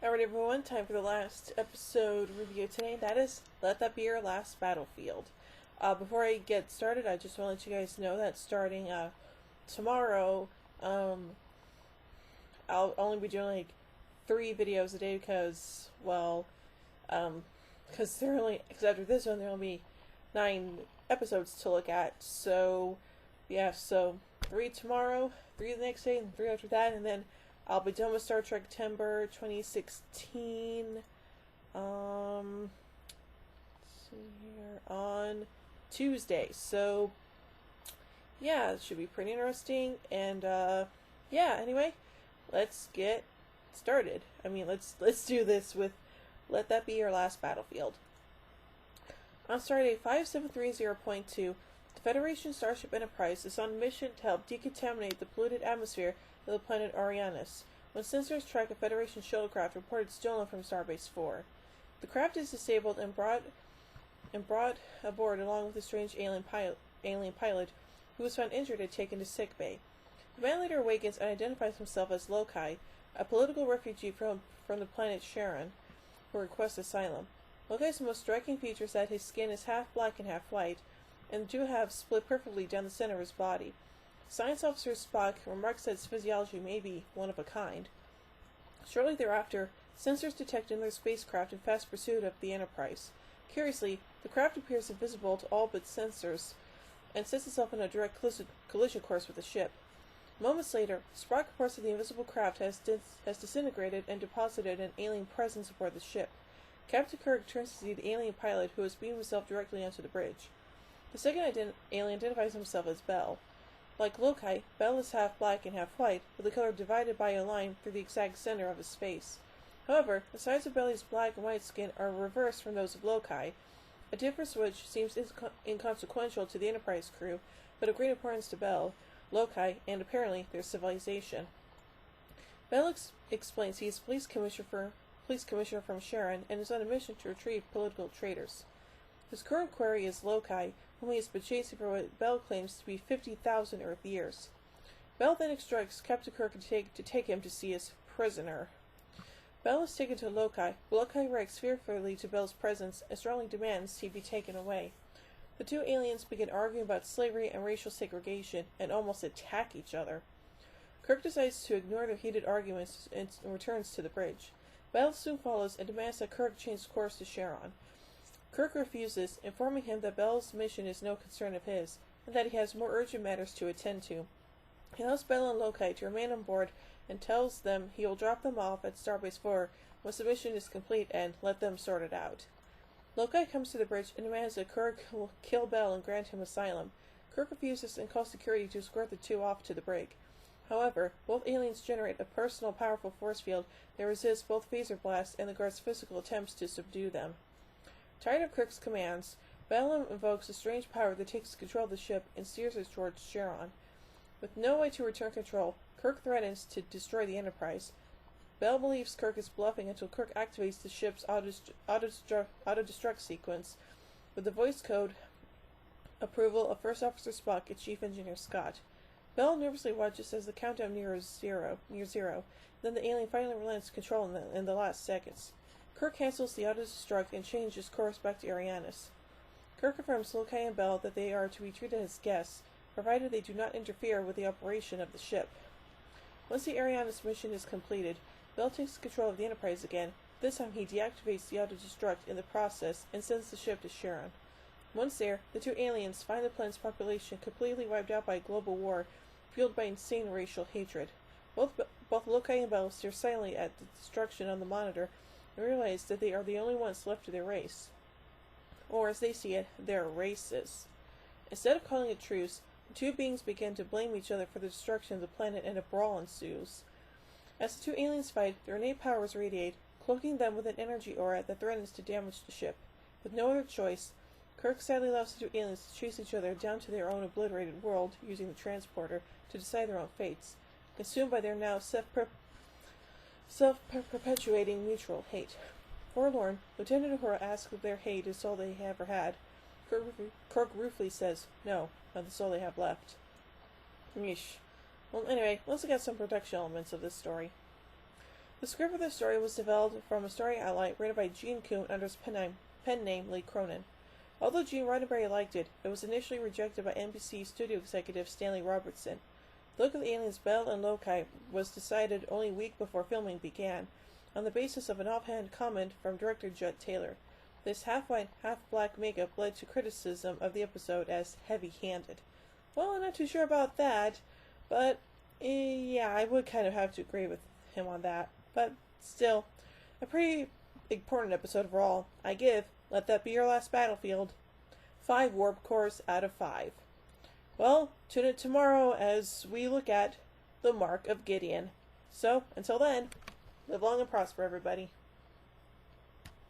Alright everyone, time for the last episode review today. That is Let That Be Your Last Battlefield. Before I get started, I just want to let you guys know that starting tomorrow, I'll only be doing like 3 videos a day because after this one, there'll be 9 episodes to look at. So, yeah, so 3 tomorrow, 3 the next day, and 3 after that, and then I'll be done with Star Trek September 2016. Let's see here, on Tuesday. So, yeah, it should be pretty interesting. And yeah, anyway, let's get started. Let's do this with Let That Be Your Last Battlefield. On Stardate 5730.2, the Federation Starship Enterprise is on a mission to help decontaminate the polluted atmosphere of the planet Arianis, when sensors track a Federation shuttlecraft reported stolen from Starbase 4. The craft is disabled and brought aboard along with a strange alien pilot who was found injured and taken to sickbay. The man later awakens and identifies himself as Lokai, a political refugee from the planet Charon, who requests asylum. Lokai's most striking feature is that his skin is half black and half white, and the two halves split perfectly down the center of his body. Science Officer Spock remarks that his physiology may be one of a kind. Shortly thereafter, sensors detect another spacecraft in fast pursuit of the Enterprise. Curiously, the craft appears invisible to all but sensors, and sets itself on a direct collision course with the ship. Moments later, Spock reports that the invisible craft has disintegrated and deposited an alien presence aboard the ship. Captain Kirk turns to see the alien pilot, who has beamed himself directly onto the bridge. The second alien identifies himself as Bell. Like Lokai, Bell is half black and half white, with the color divided by a line through the exact center of his face. However, the sides of Belly's black and white skin are reversed from those of Lokai, a difference which seems inconsequential to the Enterprise crew, but of great importance to Bell, Lokai, and apparently their civilization. Bell explains he is police commissioner from Charon and is on a mission to retrieve political traitors. His current quarry is Lokai, whom he has been chasing for what Bell claims to be 50,000 Earth years. Bell then instructs Captain Kirk to take him to see his prisoner. Bell is taken to Lokai, but Lokai reacts fearfully to Bell's presence and strongly demands he be taken away. The two aliens begin arguing about slavery and racial segregation and almost attack each other. Kirk decides to ignore their heated arguments and returns to the bridge. Bell soon follows and demands that Kirk change course to Charon. Kirk refuses, informing him that Bell's mission is no concern of his, and that he has more urgent matters to attend to. He allows Bell and Lokai to remain on board and tells them he will drop them off at Starbase 4 once the mission is complete and let them sort it out. Lokai comes to the bridge and demands that Kirk will kill Bell and grant him asylum. Kirk refuses and calls security to escort the two off to the brig. However, both aliens generate a personal powerful force field that resists both phaser blasts and the guards' physical attempts to subdue them. Tired of Kirk's commands, Bell invokes a strange power that takes control of the ship and steers it towards Charon. With no way to return control, Kirk threatens to destroy the Enterprise. Bell believes Kirk is bluffing until Kirk activates the ship's auto-destruct sequence with the voice code approval of First Officer Spock and Chief Engineer Scott. Bell nervously watches as the countdown nears zero. Then the alien finally relents control in the last seconds. Kirk cancels the auto-destruct and changes course back to Arianis. Kirk confirms Lokai and Bell that they are to be treated as guests, provided they do not interfere with the operation of the ship. Once the Arianis mission is completed, Bell takes control of the Enterprise again. This time he deactivates the auto-destruct in the process and sends the ship to Charon. Once there, the two aliens find the planet's population completely wiped out by a global war, fueled by insane racial hatred. Both Lokai and Bell stare silently at the destruction on the monitor and realize that they are the only ones left of their race. Or, as they see it, their races. Instead of calling a truce, the two beings begin to blame each other for the destruction of the planet and a brawl ensues. As the two aliens fight, their innate powers radiate, cloaking them with an energy aura that threatens to damage the ship. With no other choice, Kirk sadly allows the two aliens to chase each other down to their own obliterated world using the transporter to decide their own fates, consumed by their now self-perpetuating mutual hate. Forlorn, Lieutenant Uhura asks if their hate is all they ever had. Kirk ruefully says, no, that's all they have left. Yeesh. Well, anyway, let's look at some production elements of this story. The script for this story was developed from a story outline written by Gene Coon under his pen name Lee Cronin. Although Gene Roddenberry liked it, it was initially rejected by NBC studio executive Stanley Robertson. The look of the aliens Bell and Lokai was decided only a week before filming began, on the basis of an offhand comment from director Judd Taylor. This half-white, half-black makeup led to criticism of the episode as heavy-handed. Well, I'm not too sure about that, but yeah, I would kind of have to agree with him on that. But still, a pretty important episode overall. I give Let That Be Your Last Battlefield 5 warp cores out of 5. Well, tune in tomorrow as we look at the Mark of Gideon. So, until then, live long and prosper, everybody.